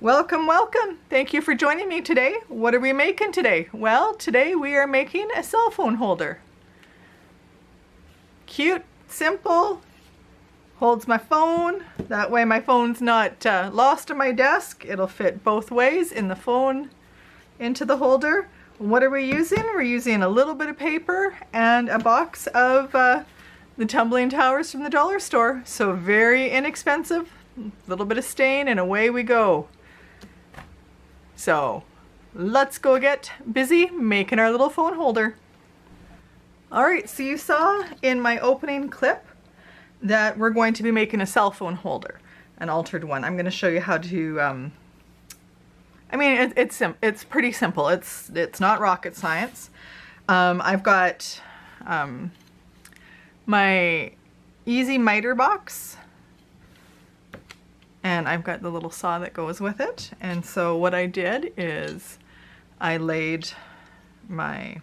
Welcome, welcome. Thank you for joining me today. What are we making today? Well, today we are making a cell phone holder. Cute, simple, holds my phone. That way my phone's not lost on my desk. It'll fit both ways, in the phone, into the holder. What are we using? We're using a little bit of paper and a box of the Tumbling towers from the dollar store. So very inexpensive, a little bit of stain, and away we go. So let's go get busy making our little phone holder. All right, so you saw in my opening clip that we're going to be making a cell phone holder, an altered one. I'm going to show you how to, it's pretty simple. It's not rocket science. I've got my easy miter box, and I've got the little saw that goes with it. And so what I did is I laid my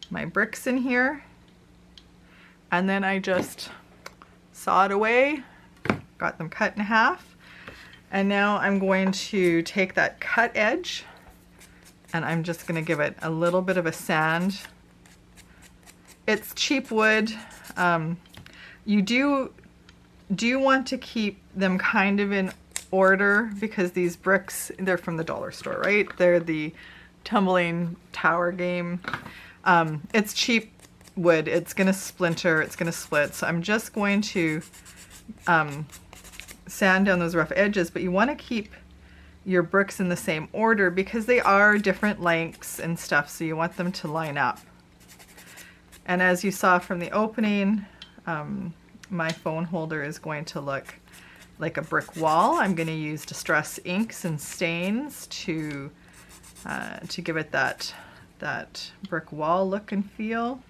bricks in here, and then I just sawed away, got them cut in half. And now I'm going to take that cut edge and I'm just going to give it a little bit of a sand. It's cheap wood. You do want to keep them kind of in order, because these bricks, they're from the dollar store, right? They're the Tumbling tower game. It's cheap wood. It's going to splinter, it's going to split. So I'm just going to sand down those rough edges, but you want to keep your bricks in the same order because they are different lengths and stuff, so you want them to line up. And as you saw from the opening, my phone holder is going to look like a brick wall. I'm going to use distress inks and stains to give it that brick wall look and feel.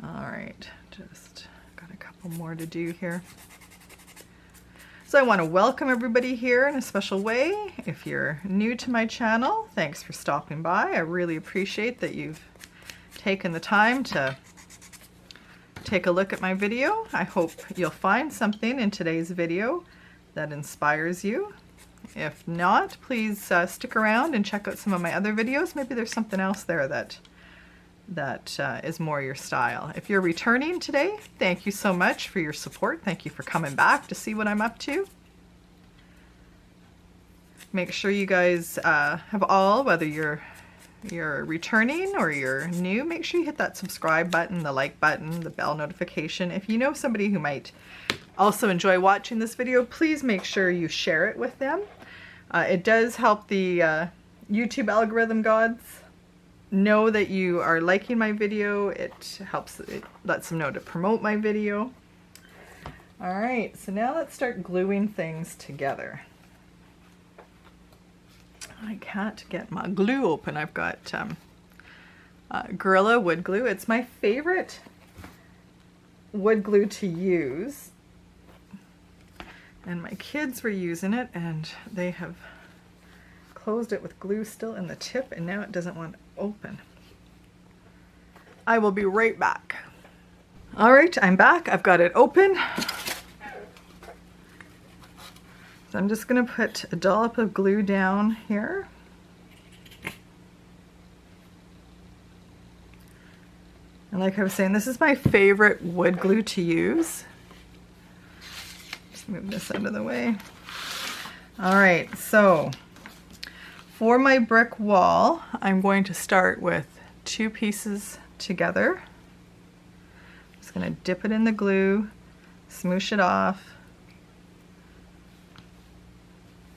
All right, just got a couple more to do here. So I want to welcome everybody here in a special way. If you're new to my channel, thanks for stopping by. I really appreciate that you've taken the time to take a look at my video. I hope you'll find something in today's video that inspires you. If not, please stick around and check out some of my other videos. Maybe there's something else there that is more your style. If you're returning today, thank you so much for your support. Thank you for coming back to see what I'm up to. Make sure you guys have all, whether you're returning or you're new, make sure you hit that subscribe button, the like button, the bell notification. If you know somebody who might also enjoy watching this video, please make sure you share it with them. It does help the YouTube algorithm gods know that you are liking my video. It lets them know to promote my video. All right, so now let's start gluing things together. I can't get my glue open. I've got Gorilla wood glue. It's my favorite wood glue to use. And my kids were using it and they have closed it with glue still in the tip, and now it doesn't want to open. I will be right back. All right, I'm back. I've got it open. So I'm just going to put a dollop of glue down here. And like I was saying, this is my favorite wood glue to use. Just move this out of the way. All right, so for my brick wall, I'm going to start with 2 pieces together. Just going to dip it in the glue, smoosh it off.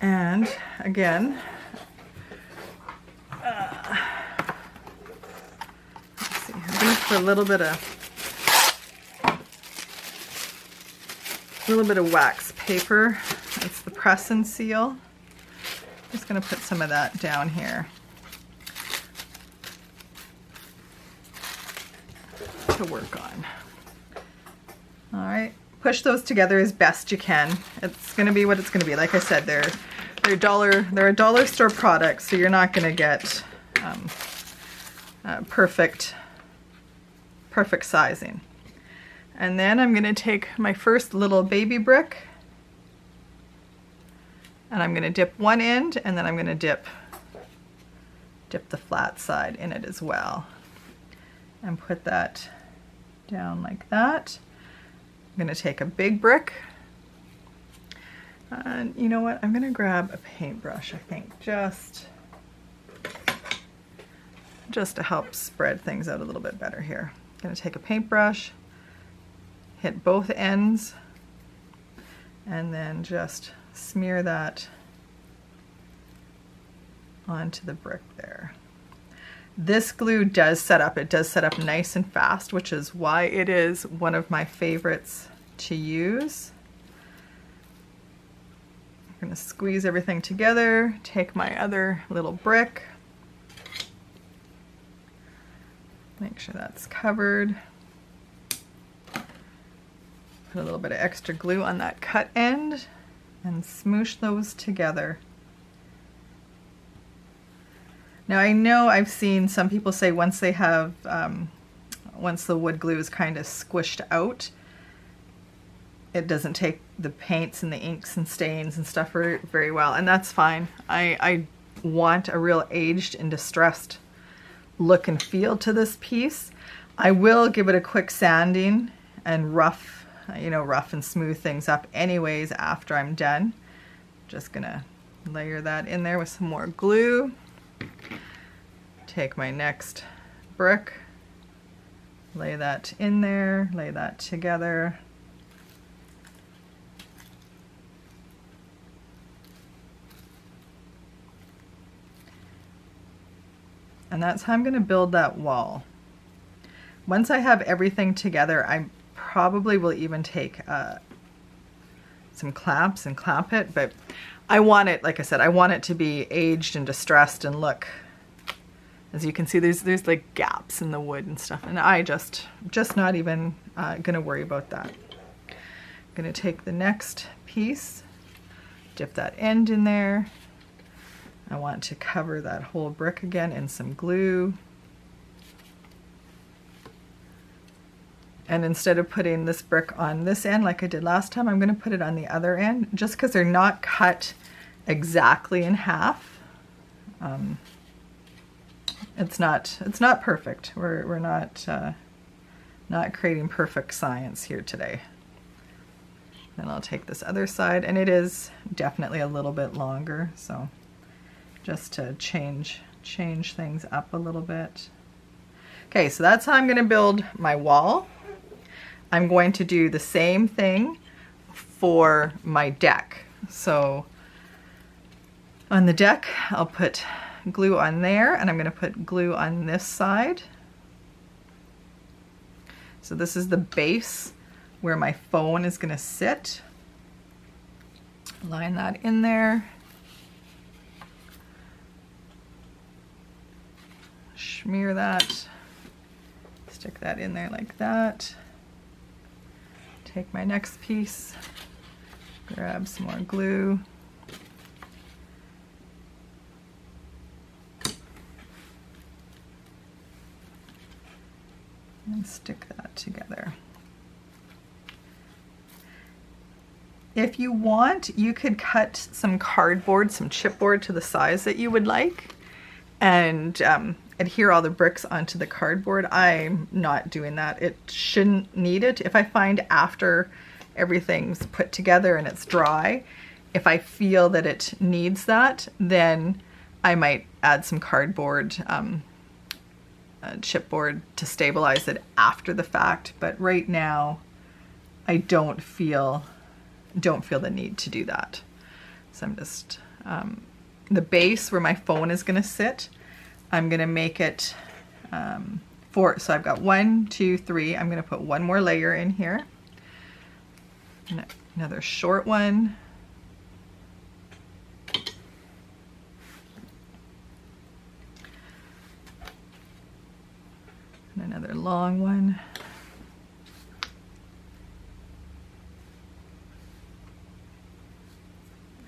And again, let's see, I'm going to put a little bit of wax paper. It's the press and seal. Just going to put some of that down here to work on. All right, push those together as best you can. It's going to be what it's going to be. Like I said, they're a dollar store product, so you're not going to get perfect sizing. And then I'm going to take my first little baby brick and I'm going to dip one end, and then I'm going to dip the flat side in it as well. And put that down like that. I'm going to take a big brick. And you know what? I'm going to grab a paintbrush, I think, just to help spread things out a little bit better here. I'm going to take a paintbrush, hit both ends, and then just smear that onto the brick there. This glue does set up, it does set up nice and fast, which is why it is one of my favorites to use. I'm going to squeeze everything together, take my other little brick, make sure that's covered. Put a little bit of extra glue on that cut end and smoosh those together. Now I know I've seen some people say once they have, once the wood glue is kind of squished out, it doesn't take the paints and the inks and stains and stuff very well, and that's fine. I want a real aged and distressed look and feel to this piece. I will give it a quick sanding and rough and smooth things up anyways after I'm done. Just gonna layer that in there with some more glue. Take my next brick, lay that in there, lay that together. And that's how I'm going to build that wall. Once I have everything together, I probably will even take some clamps and clamp it, but I want it, like I said, I want it to be aged and distressed and look, as you can see, there's like gaps in the wood and stuff, and I just not even gonna worry about that. I'm gonna take the next piece, dip that end in there. I want to cover that whole brick again in some glue. And instead of putting this brick on this end like I did last time, I'm going to put it on the other end, just because they're not cut exactly in half. It's not perfect. We're not creating perfect science here today. Then I'll take this other side, and it is definitely a little bit longer, so just to change things up a little bit. Okay, so that's how I'm going to build my wall. I'm going to do the same thing for my deck. So on the deck, I'll put glue on there, and I'm going to put glue on this side. So this is the base where my phone is going to sit. Line that in there. Smear that. Stick that in there like that. Take my next piece, grab some more glue. And stick that together. If you want, you could cut some cardboard, some chipboard to the size that you would like, and adhere all the bricks onto the cardboard. I'm not doing that. It shouldn't need it. If I find after everything's put together and it's dry, if I feel that it needs that, then I might add some cardboard, chipboard to stabilize it after the fact. But right now, I don't feel the need to do that. So I'm just, the base where my phone is gonna sit, I'm gonna make it so I've got 1, 2, 3. I'm gonna put one more layer in here. Another short one. And another long one.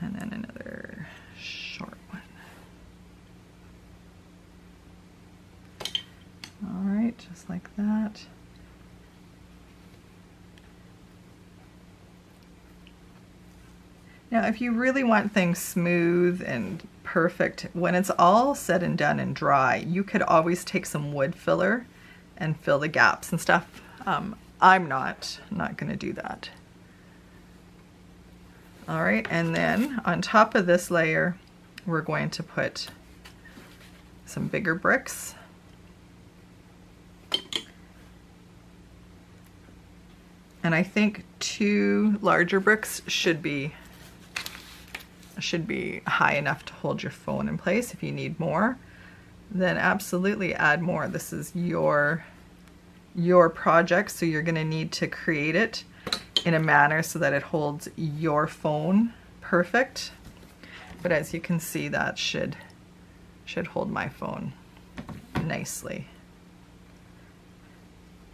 And then another short one. All right, just like that. Now, if you really want things smooth and perfect, when it's all said and done and dry, you could always take some wood filler and fill the gaps and stuff. I'm not going to do that. All right, and then on top of this layer, we're going to put some bigger bricks. And I think 2 larger bricks should be high enough to hold your phone in place. If you need more, then absolutely add more. This is your project, so you're going to need to create it in a manner so that it holds your phone perfect. But as you can see, that should hold my phone nicely.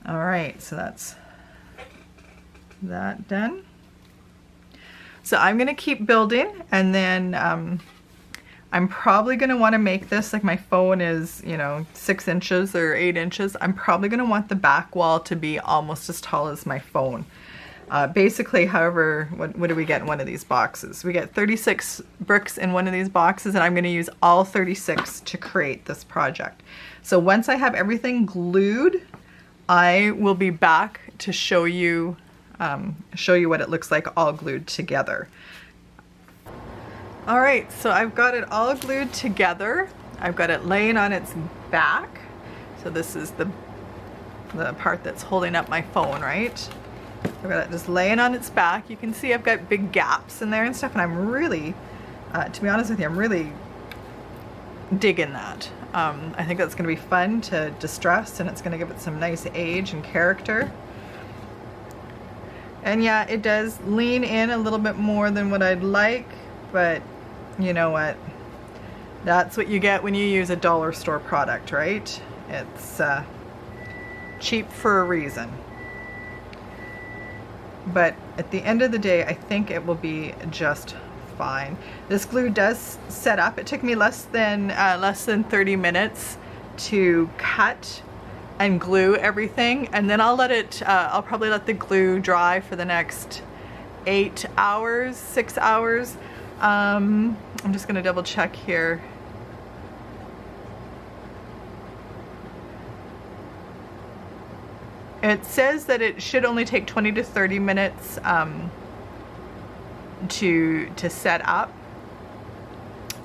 All right, so that's that done. So I'm going to keep building, and then I'm probably going to want to make this, like my phone is, you know, 6 inches or 8 inches. I'm probably going to want the back wall to be almost as tall as my phone. Basically, however, what do we get in one of these boxes? We get 36 bricks in one of these boxes, and I'm going to use all 36 to create this project. So once I have everything glued, I will be back to show you what it looks like all glued together. All right, so I've got it all glued together. I've got it laying on its back. So this is the part that's holding up my phone, right? I've got it just laying on its back. You can see I've got big gaps in there and stuff, and I'm really, to be honest with you, I'm really digging that. I think that's going to be fun to distress, and it's going to give it some nice age and character. And yeah, it does lean in a little bit more than what I'd like, but you know what? That's what you get when you use a dollar store product, right? It's cheap for a reason. But at the end of the day, I think it will be just fine. This glue does set up. It took me less than 30 minutes to cut and glue everything, and then I'll let it, I'll probably let the glue dry for the next 8 hours, 6 hours. I'm just gonna double check here. It says that it should only take 20 to 30 minutes to set up.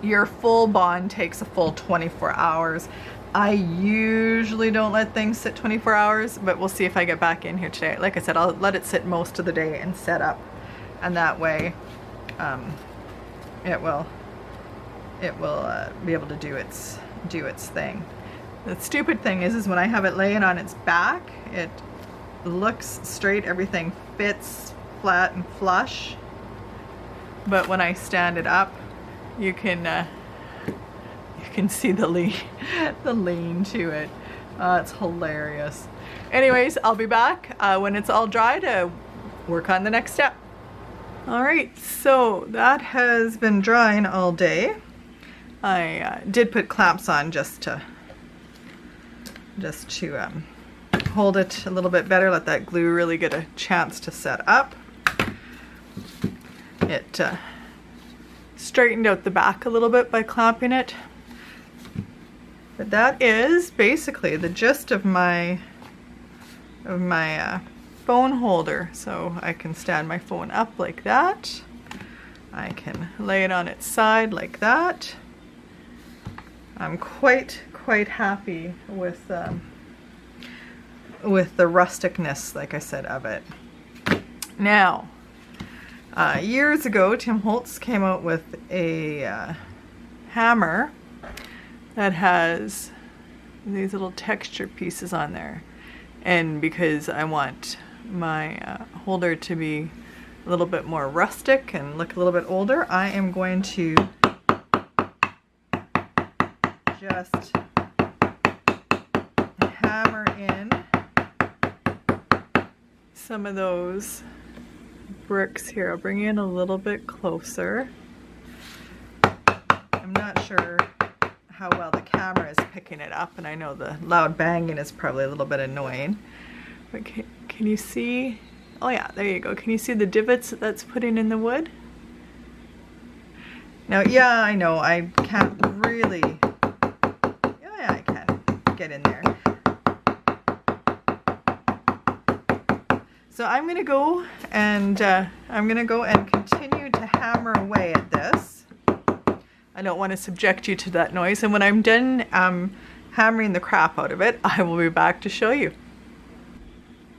Your full bond takes a full 24 hours. I usually don't let things sit 24 hours, but we'll see if I get back in here today. Like I said, I'll let it sit most of the day and set up, and that way it will be able to do its thing. The stupid thing is when I have it laying on its back, it looks straight, everything fits flat and flush. But when I stand it up, you can see the lean to it. It's hilarious. Anyways, I'll be back when it's all dry to work on the next step. All right, so that has been drying all day. I did put clamps on just to hold it a little bit better, let that glue really get a chance to set up. It straightened out the back a little bit by clamping it. But that is basically the gist of my phone holder. So I can stand my phone up like that. I can lay it on its side like that. I'm quite happy with the rusticness, like I said, of it. Now, years ago, Tim Holtz came out with a hammer that has these little texture pieces on there. And because I want my holder to be a little bit more rustic and look a little bit older, I am going to just hammer in some of those bricks here. I'll bring you in a little bit closer. I'm not sure how well the camera is picking it up, and I know the loud banging is probably a little bit annoying, but can you see? Oh yeah, there you go. Can you see the divots that's putting in the wood? Now, yeah, I know I can't really, yeah, I can get in there. So I'm gonna go and continue to hammer away at this. I don't want to subject you to that noise, and when I'm done hammering the crap out of it, I will be back to show you.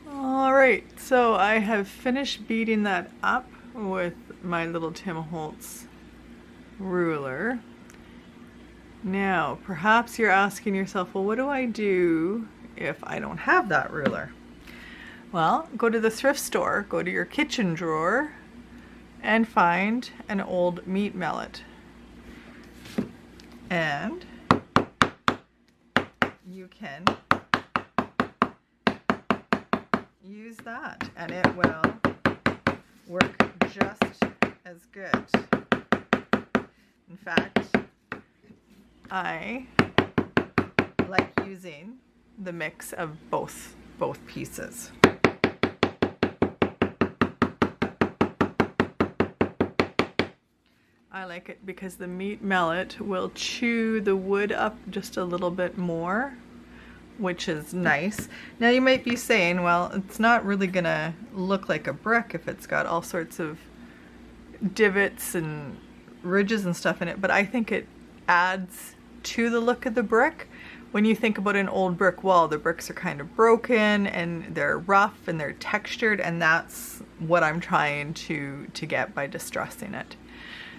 Alright, so I have finished beating that up with my little Tim Holtz ruler. Now, perhaps you're asking yourself, well, what do I do if I don't have that ruler? Well, go to the thrift store, go to your kitchen drawer, and find an old meat mallet. And you can use that, and it will work just as good. In fact, I like using the mix of both pieces. I like it because the meat mallet will chew the wood up just a little bit more, which is nice. Now you might be saying, well, it's not really gonna look like a brick if it's got all sorts of divots and ridges and stuff in it, but I think it adds to the look of the brick. When you think about an old brick wall, the bricks are kind of broken and they're rough and they're textured, and that's what I'm trying to get by distressing it.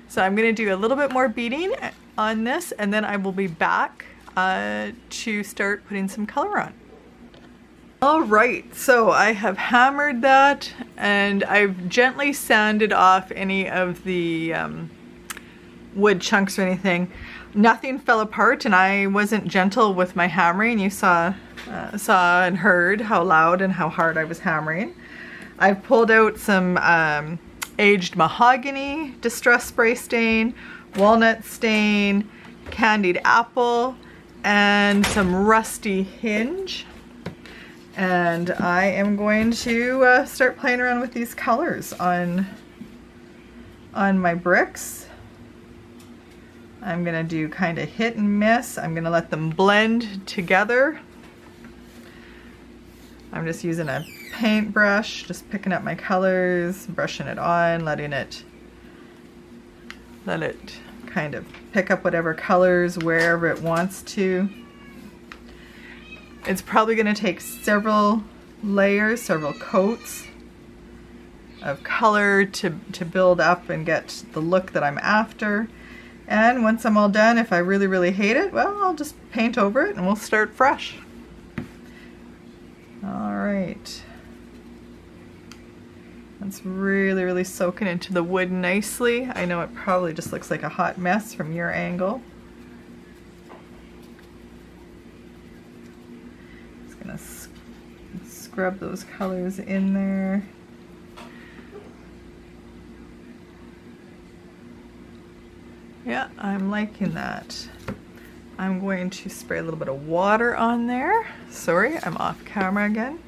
So I'm going to do a little bit more beading on this, and then I will be back to start putting some color on. Alright, so I have hammered that, and I've gently sanded off any of the wood chunks or anything. Nothing fell apart, and I wasn't gentle with my hammering. You saw and heard how loud and how hard I was hammering. I've pulled out some aged mahogany distress spray stain, walnut stain, candied apple, and some rusty hinge. And I am going to start playing around with these colors on my bricks. I'm gonna do kind of hit and miss. I'm gonna let them blend together. I'm just using a paintbrush, just picking up my colors, brushing it on, let it kind of pick up whatever colors wherever it wants to. It's probably going to take several layers, several coats of color to build up and get the look that I'm after. And once I'm all done, if I really, really hate it, well, I'll just paint over it and we'll start fresh. All right. That's really, really soaking into the wood nicely. I know it probably just looks like a hot mess from your angle. Just gonna scrub those colors in there. Yeah, I'm liking that. I'm going to spray a little bit of water on there. Sorry, I'm off camera again.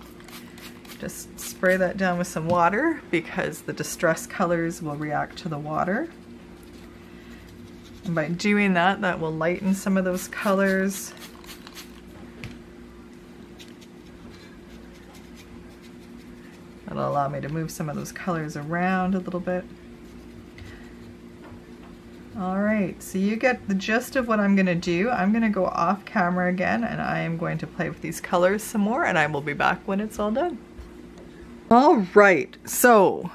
Just spray that down with some water because the distress colors will react to the water. And by doing that, that will lighten some of those colors. That'll allow me to move some of those colors around a little bit. Alright, so you get the gist of what I'm going to do. I'm going to go off camera again and I am going to play with these colors some more, and I will be back when it's all done. Alright, so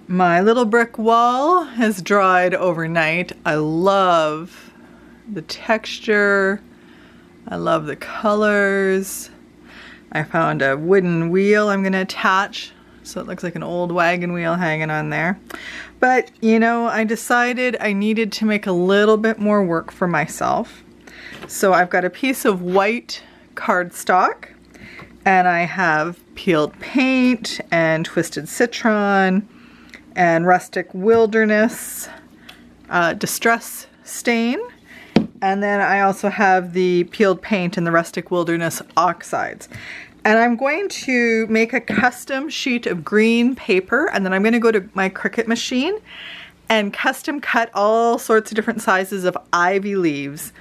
my little brick wall has dried overnight. I love the texture. I love the colors. I found a wooden wheel I'm going to attach, so it looks like an old wagon wheel hanging on there. But, you know, I decided I needed to make a little bit more work for myself. So I've got a piece of white cardstock, and I have peeled paint and twisted citron and rustic wilderness distress stain. And then I also have the peeled paint and the rustic wilderness oxides. And I'm going to make a custom sheet of green paper, and then I'm going to go to my Cricut machine and custom cut all sorts of different sizes of ivy leaves,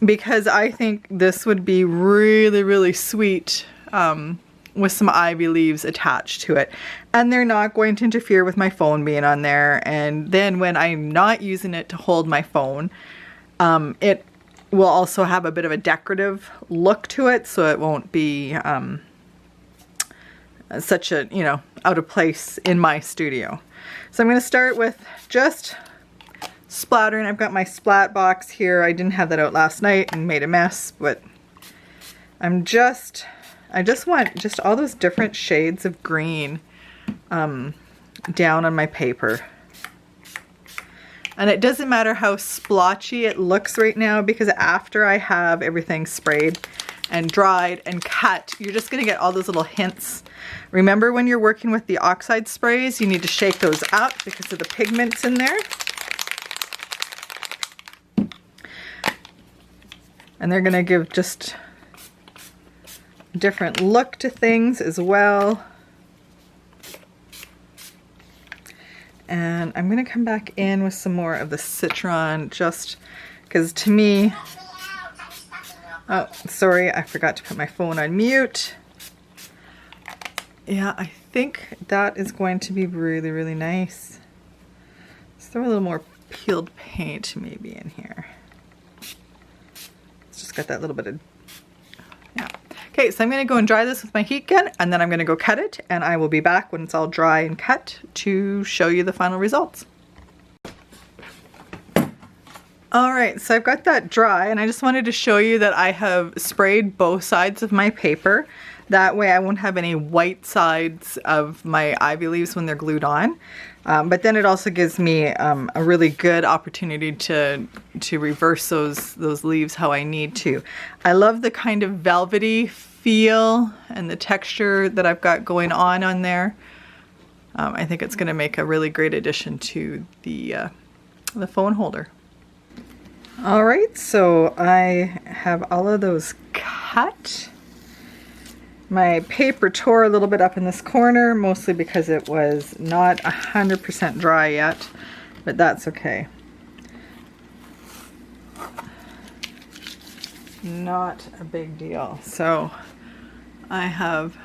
because I think this would be really, really sweet with some ivy leaves attached to it. And they're not going to interfere with my phone being on there. And then when I'm not using it to hold my phone, it will also have a bit of a decorative look to it, so it won't be such a, you know, out of place in my studio. So I'm going to start with just splattering. I've got my splat box here. I didn't have that out last night and made a mess, but I just want just all those different shades of green down on my paper. And it doesn't matter how splotchy it looks right now, because after I have everything sprayed and dried and cut, you're just going to get all those little hints. Remember, when you're working with the oxide sprays, you need to shake those up because of the pigments in there. And they're going to give just a different look to things as well. And I'm going to come back in with some more of the citron, just because to me, oh, sorry, I forgot to put my phone on mute. Yeah, I think that is going to be really, really nice. Let's throw a little more peeled paint maybe in here. It's just got that little bit of, yeah. Okay, so I'm going to go and dry this with my heat gun, and then I'm going to go cut it, and I will be back when it's all dry and cut to show you the final results. Alright, so I've got that dry, and I just wanted to show you that I have sprayed both sides of my paper. That way I won't have any white sides of my ivy leaves when they're glued on. But then it also gives me a really good opportunity to reverse those leaves how I need to. I love the kind of velvety feel and the texture that I've got going on there. I think it's going to make a really great addition to the phone holder. Alright, so I have all of those cut. My paper tore a little bit up in this corner, mostly because it was not 100% dry yet, but that's okay. Not a big deal. So I have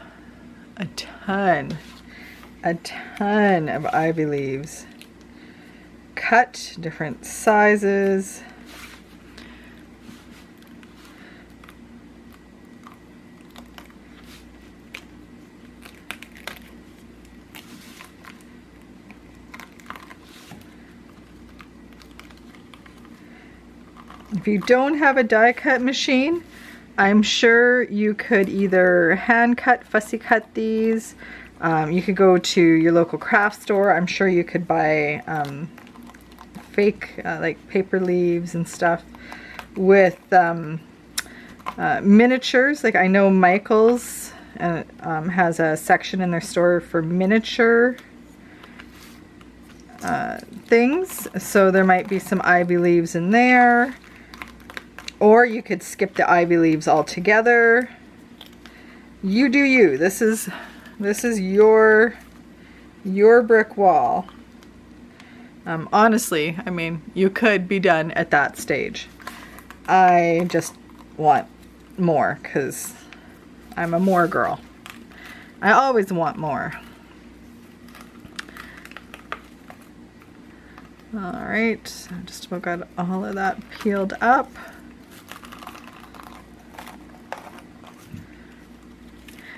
a ton of ivy leaves, cut different sizes. If you don't have a die cut machine, I'm sure you could either hand cut, fussy cut these. You could go to your local craft store. I'm sure you could buy fake like paper leaves and stuff with miniatures. Like I know Michael's has a section in their store for miniature things. So there might be some ivy leaves in there. Or you could skip the ivy leaves altogether. You do you. This is your brick wall. Honestly, I mean, you could be done at that stage. I just want more because I'm a more girl. I always want more. Alright, so just about got all of that peeled up.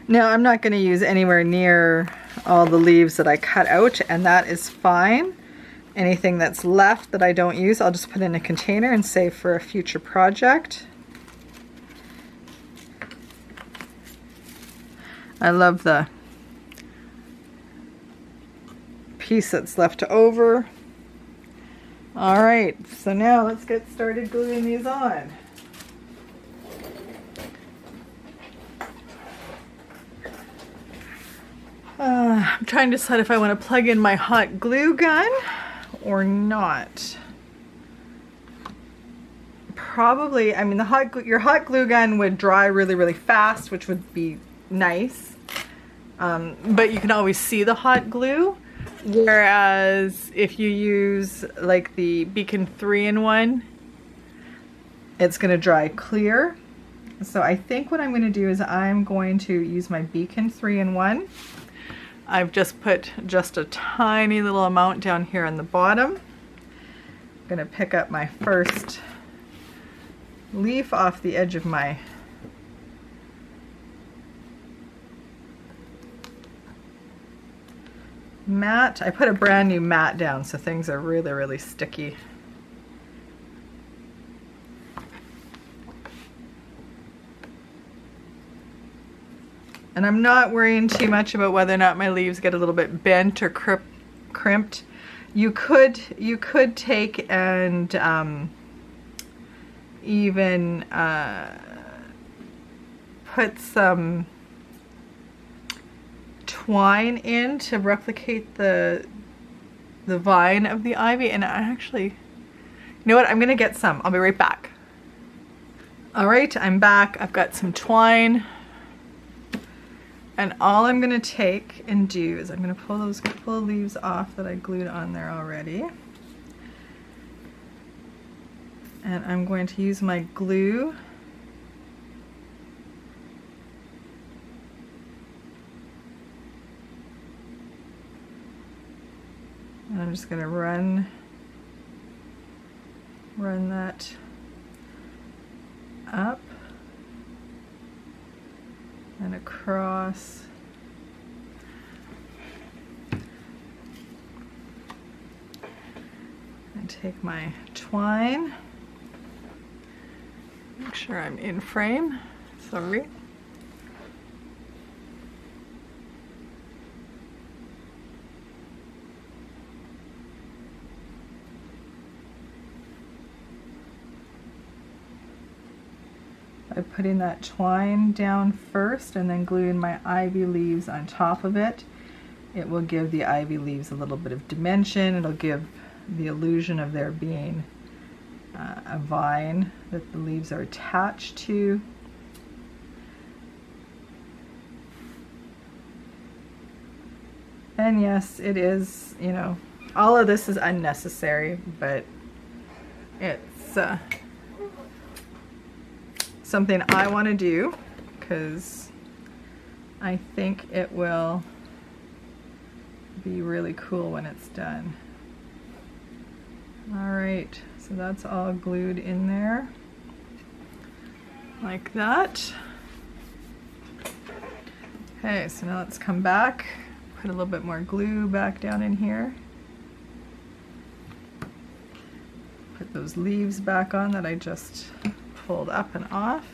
Now I'm not going to use anywhere near all the leaves that I cut out, and that is fine. Anything that's left that I don't use, I'll just put in a container and save for a future project. I love the piece that's left over. Alright, so now let's get started gluing these on. I'm trying to decide if I want to plug in my hot glue gun or not. Probably, I mean, your hot glue gun would dry really, really fast, which would be nice. But you can always see the hot glue. Whereas if you use like the Beacon 3-in-1, it's going to dry clear. So I think what I'm going to do is I'm going to use my Beacon 3-in-1. I've just put just a tiny little amount down here on the bottom. I'm going to pick up my first leaf off the edge of my mat. I put a brand new mat down, so things are really, really sticky. And I'm not worrying too much about whether or not my leaves get a little bit bent or crimped. You could take and even put some twine in to replicate the vine of the ivy. And I actually, you know what, I'm gonna get some. I'll be right back. All right, I'm back. I've got some twine, and all I'm gonna take and do is I'm gonna pull those couple of leaves off that I glued on there already, and I'm going to use my glue and I'm just gonna run that up and across. And take my twine. Make sure I'm in frame. Sorry. By putting that twine down first and then gluing my ivy leaves on top of it, it will give the ivy leaves a little bit of dimension. It'll give the illusion of there being a vine that the leaves are attached to. And yes, it is, you know, all of this is unnecessary, but it's something I want to do because I think it will be really cool when it's done. All right, so that's all glued in there like that. Okay, so now let's come back, put a little bit more glue back down in here. Put those leaves back on that I just pulled up and off.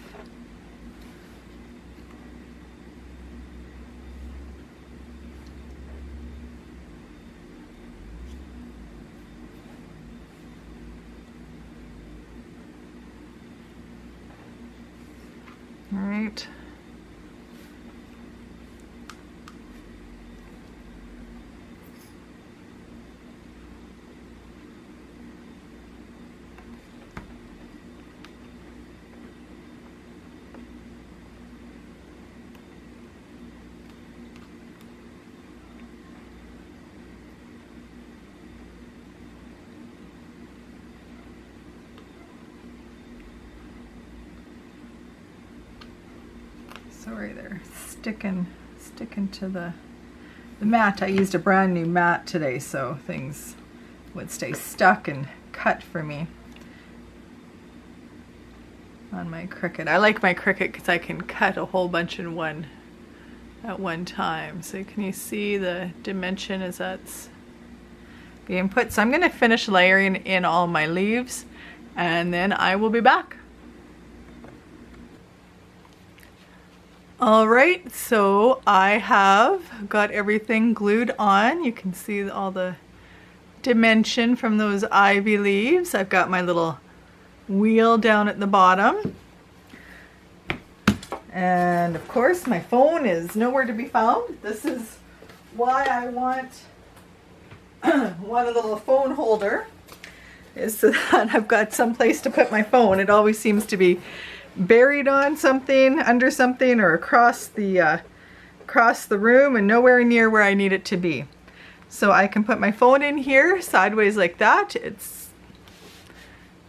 All right. Sorry, they're sticking to the mat. I used a brand new mat today, so things would stay stuck and cut for me on my Cricut. I like my Cricut because I can cut a whole bunch in at one time. So can you see the dimension as that's being put? So I'm going to finish layering in all my leaves, and then I will be back. All right, so I have got everything glued on. You can see all the dimension from those ivy leaves. I've got my little wheel down at the bottom. And of course, my phone is nowhere to be found. This is why I want one little phone holder, is so that I've got some place to put my phone. It always seems to be buried on something, under something, or across the room and nowhere near where I need it to be. So I can put my phone in here sideways like that. It's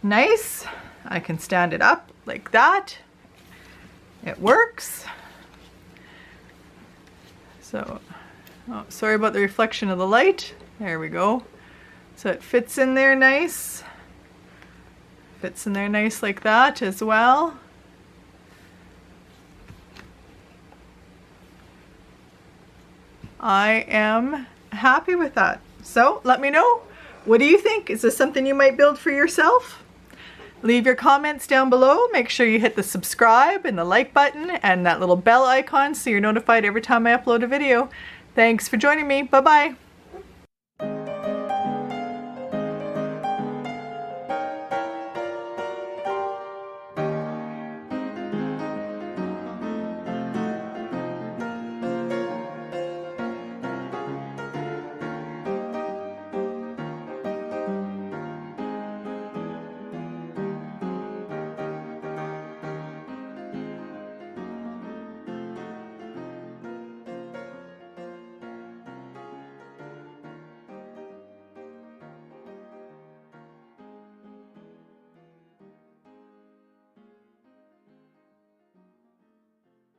nice. I can stand it up like that. It works. So, oh, sorry about the reflection of the light. There we go. So it fits in there nice. Fits in there nice like that as well. I am happy with that. So let me know, what do you think? Is this something you might build for yourself? Leave your comments down below. Make sure you hit the subscribe and the like button and that little bell icon so you're notified every time I upload a video. Thanks for joining me. Bye-bye.